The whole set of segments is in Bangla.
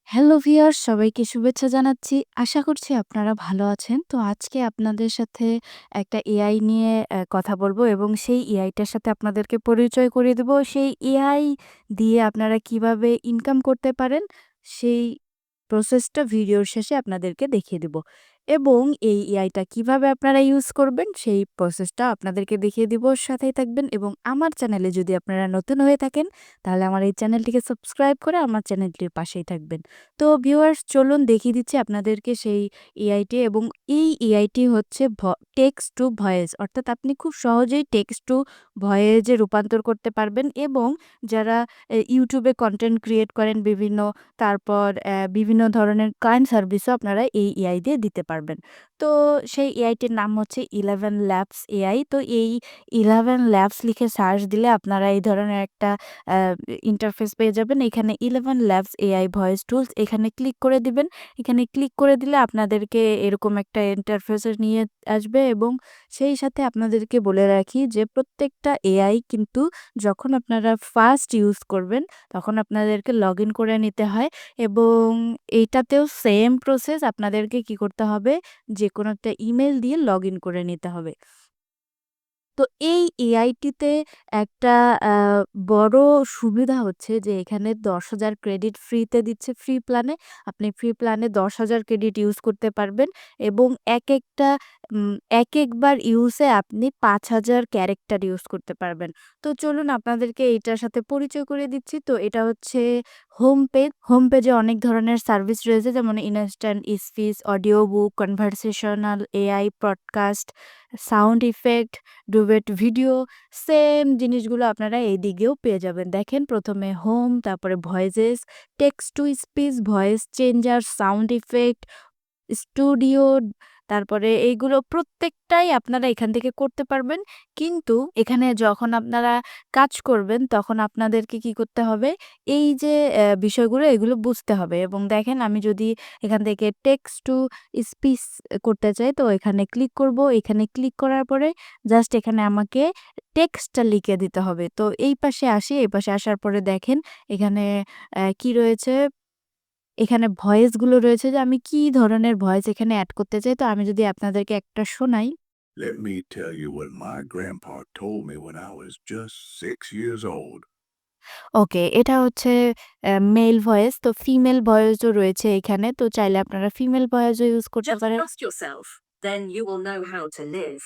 হ্যালো ভিউয়ার্স, সবাইকে শুভেচ্ছা জানাচ্ছি। আশা করছি আপনারা ভালো আছেন। তো আজকে আপনাদের সাথে একটা এআই নিয়ে কথা বলবো এবং সেই এআইটার সাথে আপনাদেরকে পরিচয় করিয়ে দেব। সেই এআই দিয়ে আপনারা কিভাবে ইনকাম করতে পারেন, সেই প্রসেসটা ভিডিওর শেষে আপনাদেরকে দেখিয়ে দেব। এবং এই এআইটা কিভাবে আপনারা ইউজ করবেন, সেই প্রসেসটা আপনাদেরকে দেখিয়ে দিব। সাথেই থাকবেন এবং আমার চ্যানেলে যদি আপনারা নতুন হয়ে থাকেন, তাহলে আমার এই চ্যানেলটিকে সাবস্ক্রাইব করে আমার চ্যানেলটির পাশেই থাকবেন। তো ভিউয়ার্স, চলুন দেখিয়ে দিচ্ছি আপনাদেরকে সেই এআইটি। এবং এই এআইটি হচ্ছে টেক্সট টু ভয়েস, অর্থাৎ আপনি খুব সহজেই টেক্সট টু ভয়েসে রূপান্তর করতে পারবেন। এবং যারা ইউটিউবে কন্টেন্ট ক্রিয়েট করেন বিভিন্ন, তারপর বিভিন্ন ধরনের ক্লায়েন্ট সার্ভিসও আপনারা এই এআই দিয়ে দিতে পারবেন। তো সেই এআইটির নাম হচ্ছে 11 ল্যাবস এআই। তো এই 11 ল্যাবস লিখে সার্চ দিলে আপনারা এই ধরনের একটা ইন্টারফেস পেয়ে যাবেন। এখানে 11 ল্যাবস এআই ভয়েস টুলস, এখানে ক্লিক করে দিবেন। এখানে ক্লিক করে দিলে আপনাদেরকে এরকম একটা ইন্টারফেসে নিয়ে আসবে। এবং সেই সাথে আপনাদেরকে বলে রাখি যে প্রত্যেকটা এআই কিন্তু যখন আপনারা ফার্স্ট ইউজ করবেন, তখন আপনাদেরকে লগ ইন করে নিতে হয়। এবং এইটাতেও সেম প্রসেস, আপনাদেরকে কি করতে হবে, যে কোনো একটা ইমেল দিয়ে লগ ইন করে নিতে হবে। তো এই এআইটিতে একটা আ বড় সুবিধা হচ্ছে যে এখানে ১০,০০০ ক্রেডিট ফ্রিতে দিচ্ছে ফ্রি প্ল্যানে। আপনি ফ্রি প্ল্যানে ১০,০০০ ক্রেডিট ইউজ করতে পারবেন এবং একেকটা একেকবার ইউজে আপনি ৫,০০০ ক্যারেক্টার ইউজ করতে পারবেন। তো চলুন আপনাদেরকে এইটার সাথে পরিচয় করিয়ে দিচ্ছি। তো এটা হচ্ছে হোম পেজ। হোম পেজে অনেক ধরনের সার্ভিস রয়েছে, যেমন instant speech, audio book, conversational AI, podcast, sound effect, duet video, same জিনিসগুলো আপনারা এই দিকেও পেয়ে যাবেন। দেখেন, প্রথমে হোম, তারপরে voices, text to speech, voice changer, sound effect, studio, তারপরে এইগুলো প্রত্যেকটাই আপনারা এখান থেকে করতে পারবেন। কিন্তু এখানে যখন আপনারা কাজ করবেন, তখন আপনাদেরকে কি করতে হবে, এই যে বিষয়গুলো, এগুলো বুঝতে হবে। এবং দেখেন, আমি যদি এখান থেকে টেক্সট টু স্পিচ করতে চাই, তো এখানে ক্লিক করব। এখানে ক্লিক করার পরে জাস্ট এখানে আমাকে টেক্সটটা লিখে দিতে হবে। তো এই পাশে আসি, এই পাশে আসার পরে দেখেন এখানে কি রয়েছে, এখানে ভয়েসগুলো রয়েছে যে আমি কি ধরনের ভয়েস এখানে এড করতে চাই। তো আমি যদি আপনাদেরকে একটা শোনাই। Let me tell you what my grandpa told me when I was just 6 years old. ওকে, এটা হচ্ছে মেল ভয়েস। তো ফিমেল ভয়েসও রয়েছে এখানে। তো চাইলে আপনারা ফিমেল ভয়েসও ইউজ করতে Just পারেন। trust yourself, then you will know how to live.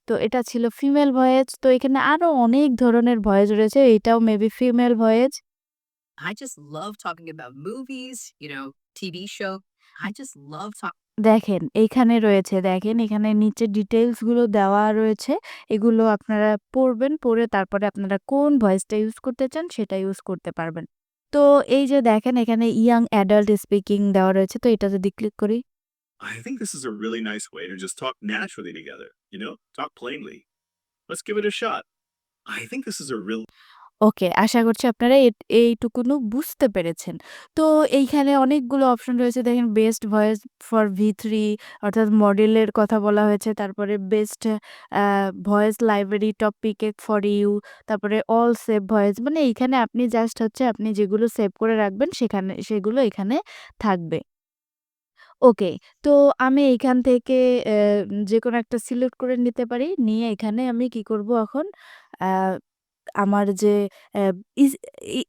তো এটা ছিল ফিমেল ভয়েস। তো এখানে আরো অনেক ধরনের ভয়েস রয়েছে। এটাও maybe female voice. I just love talking about movies, TV show. I just love talking. দেখেন, এইখানে রয়েছে, দেখেন এখানে নিচে ডিটেইলস গুলো দেওয়া রয়েছে। এগুলো আপনারা পড়বেন, পড়ে তারপরে আপনারা কোন ভয়েসটা ইউজ করতে চান সেটা ইউজ করতে পারবেন। তো এই যে দেখেন, এখানে ইয়াং অ্যাডাল্ট স্পিকিং দেওয়া রয়েছে। তো এটা যদি ক্লিক করি, I think this is a really nice way to just talk naturally together, talk plainly. Let's give it a shot. I think this is a real. ওকে, আশা করছি আপনারা এইটুকুনু বুঝতে পেরেছেন। তো এইখানে অনেকগুলো অপশন রয়েছে। দেখেন, বেস্ট ভয়েস ফর V3, অর্থাৎ মডেলের কথা বলা হয়েছে। তারপরে best voice library top pick for you, তারপরে অল সেভ ভয়েস, মানে এইখানে আপনি জাস্ট হচ্ছে আপনি যেগুলো সেভ করে রাখবেন সেগুলো এখানে থাকবে। ওকে, তো আমি এইখান থেকে যেকোনো একটা সিলেক্ট করে নিতে পারি। নিয়ে এখানে আমি কি করব এখন, আ আমার যে অ্যা ইস ই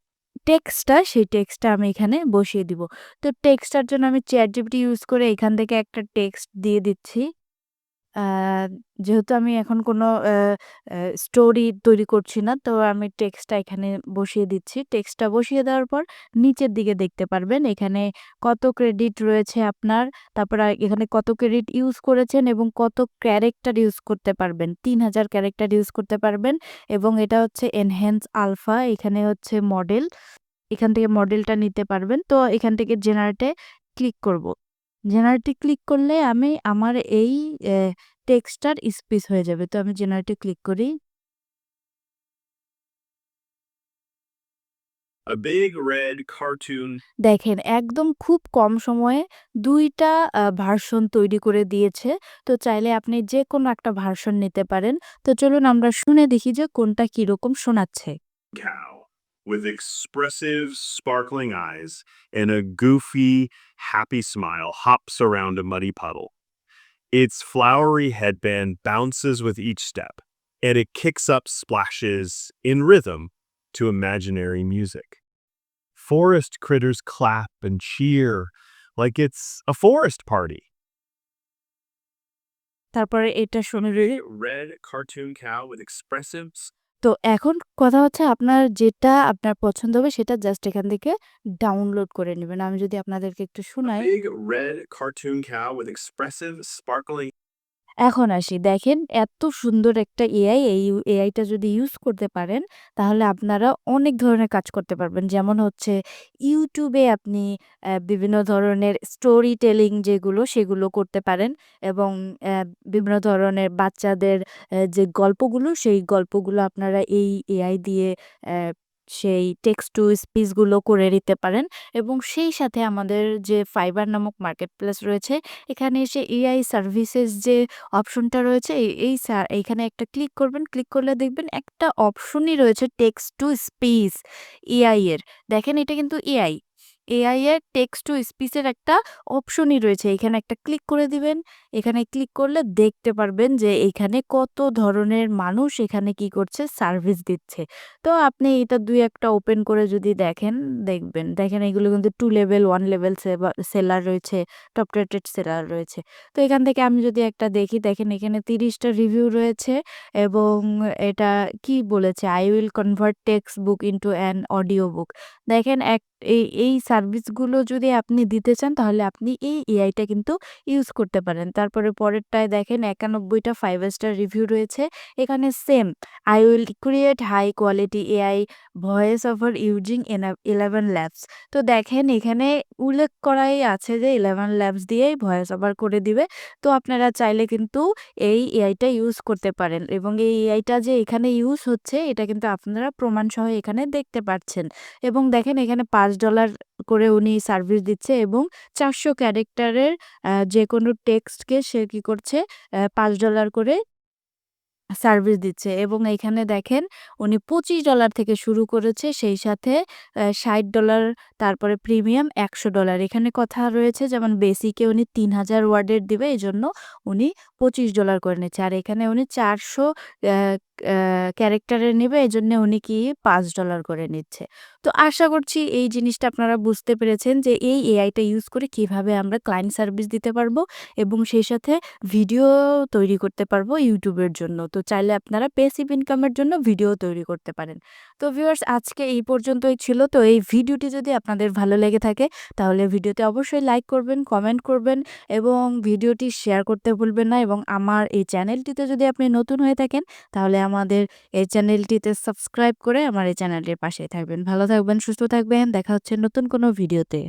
টেক্সটটা, সেই টেক্সটটা আমি এখানে বসিয়ে দিব। তো টেক্সটটার জন্য আমি ChatGPT ইউজ করে এখান থেকে একটা টেক্সট দিয়ে দিচ্ছি। আ যেহেতু আমি এখন কোনো স্টোরি তৈরি করছি না, তো আমি টেক্সটটা এখানে বসিয়ে দিচ্ছি। টেক্সটটা বসিয়ে দেওয়ার পর নিচের দিকে দেখতে পারবেন এখানে কত ক্রেডিট রয়েছে আপনার, তারপর এখানে কত ক্রেডিট ইউজ করেছেন এবং কত ক্যারেক্টার ইউজ করতে পারবেন। ৩,০০০ ক্যারেক্টার ইউজ করতে পারবেন। এবং এটা হচ্ছে এনহ্যান্স আলফা, এখানে হচ্ছে মডেল। এখান থেকে মডেলটা নিতে পারবেন। তো এখান থেকে জেনারেটে ক্লিক করব। জেনারেটে ক্লিক করলে আমার এই টেক্সটটার স্পিচ হয়ে যাবে। তো আমি জেনারেটে ক্লিক করি। A big red cartoon. দেখেন, একদম খুব কম সময়ে ২ টা ভার্সন তৈরি করে দিয়েছে। তো চাইলে আপনি যেকোনো একটা ভার্সন নিতে পারেন। তো চলুন আমরা শুনে দেখি যে কোনটা কিরকম শোনাচ্ছে। Cow. with expressive, sparkling eyes and a goofy, happy smile hops around a muddy puddle. Its flowery headband bounces with each step, and it kicks up splashes in rhythm to imaginary music. Forest critters clap and cheer like it's a forest party. তারপরে এটা শুনে Red cartoon cow with expressive তো এখন কথা হচ্ছে আপনার যেটা আপনার পছন্দ হবে সেটা জাস্ট এখান থেকে ডাউনলোড করে নিবেন। আমি যদি আপনাদেরকে একটু শোনাই। big red cartoon cow with expressive, sparkling এখন আসি দেখেন এত সুন্দর একটা এআই, এই এআইটা যদি ইউজ করতে পারেন তাহলে আপনারা অনেক ধরনের কাজ করতে পারবেন। যেমন হচ্ছে ইউটিউবে আপনি বিভিন্ন ধরনের স্টোরি টেলিং যেগুলো সেগুলো করতে পারেন এবং বিভিন্ন ধরনের বাচ্চাদের যে গল্পগুলো সেই গল্পগুলো আপনারা এই এআই দিয়ে সেই টেক্সট টু স্পিচগুলো করে নিতে পারেন এবং সেই সাথে আমাদের যে ফাইবার নামক মার্কেট প্লেস রয়েছে এখানে এসে এআই সার্ভিসেস যে অপশনটা রয়েছে এইখানে একটা ক্লিক করবেন। ক্লিক করলে দেখবেন একটা অপশনই রয়েছে টেক্সট টু স্পিচ এআই এর। দেখেন এটা কিন্তু এআই। এআই এর টেক্সট টু স্পিচের একটা অপশনই রয়েছে। এখানে একটা ক্লিক করে দিবেন। এখানে ক্লিক করলে দেখতে পারবেন যে এখানে কত ধরনের মানুষ এখানে কি করছে সার্ভিস দিচ্ছে। তো আপনি এটা ২-১ টা ওপেন করে যদি দেখেন, দেখবেন। দেখেন এগুলো কিন্তু 2 লেভেল, 1 লেভেল সেলার রয়েছে, টপ রেটেড সেলার রয়েছে। তো এখান থেকে আমি যদি একটা দেখি, দেখেন এখানে ৩০ টা রিভিউ রয়েছে এবং এটা কি বলেছে, "I will convert text book into an audio book" দেখেন এই সার্ভিসগুলো যদি আপনি দিতে চান তাহলে আপনি এই এআইটা কিন্তু ইউজ করতে পারেন। তারপরে পরেরটায় দেখেন ৯১ টা 5 স্টার রিভিউ রয়েছে। এখানে same "I will create high quality AI voice over using 11 labs" তো দেখেন এখানে উল্লেখ করাই আছে যে 11 labs দিয়েই ভয়েস ওভার করে দিবে। তো আপনারা চাইলে কিন্তু এই এআইটা ইউজ করতে পারেন এবং এই এআইটা যে এখানে ইউজ হচ্ছে এটা কিন্তু আপনারা প্রমাণসহ এখানে দেখতে পাচ্ছেন এবং দেখেন এখানে $৫ করে উনি সার্ভিস দিচ্ছে এবং ৪০০ ক্যারেক্টারের যেকোনো টেক্সটকে সে কি করছে $৫ করে সার্ভিস দিচ্ছে এবং এখানে দেখেন উনি $25 থেকে শুরু করেছে। সেই সাথে $৬০ তারপরে প্রিমিয়াম $১০০ এখানে কথা রয়েছে যেমন বেসিকে উনি ৩০০০ ওয়ার্ডের দিবে এজন্য উনি $25 করে নিচ্ছে। আর এখানে উনি ৪০০ অ্যা অ্যা ক্যারেক্টারের নিবে এজন্য উনি কি $৫ করে নিচ্ছে। তো আশা করছি এই জিনিসটা আপনারা বুঝতে পেরেছেন যে এই এআইটা ইউজ করে কিভাবে আমরা ক্লায়েন্ট সার্ভিস দিতে পারবো এবং সেই সাথে ভিডিও তৈরি করতে পারবো ইউটিউবের জন্য। তো চাইলে আপনারা প্যাসিভ ইনকামের জন্য ভিডিও তৈরি করতে পারেন। তো ভিউয়ার্স আজকে এই পর্যন্তই ছিল। তো এই ভিডিওটি যদি আপনাদের ভালো লেগে থাকে তাহলে ভিডিওতে অবশ্যই লাইক করবেন, কমেন্ট করবেন এবং ভিডিওটি শেয়ার করতে ভুলবেন না এবং আমার এই চ্যানেলটিতে যদি আপনি নতুন হয়ে থাকেন তাহলে আমাদের এই চ্যানেলটিতে সাবস্ক্রাইব করে আমার এই চ্যানেলটির পাশেই থাকবেন। ভালো থাকবেন, সুস্থ থাকবেন। দেখা হচ্ছে নতুন কোনো ভিডিওতে।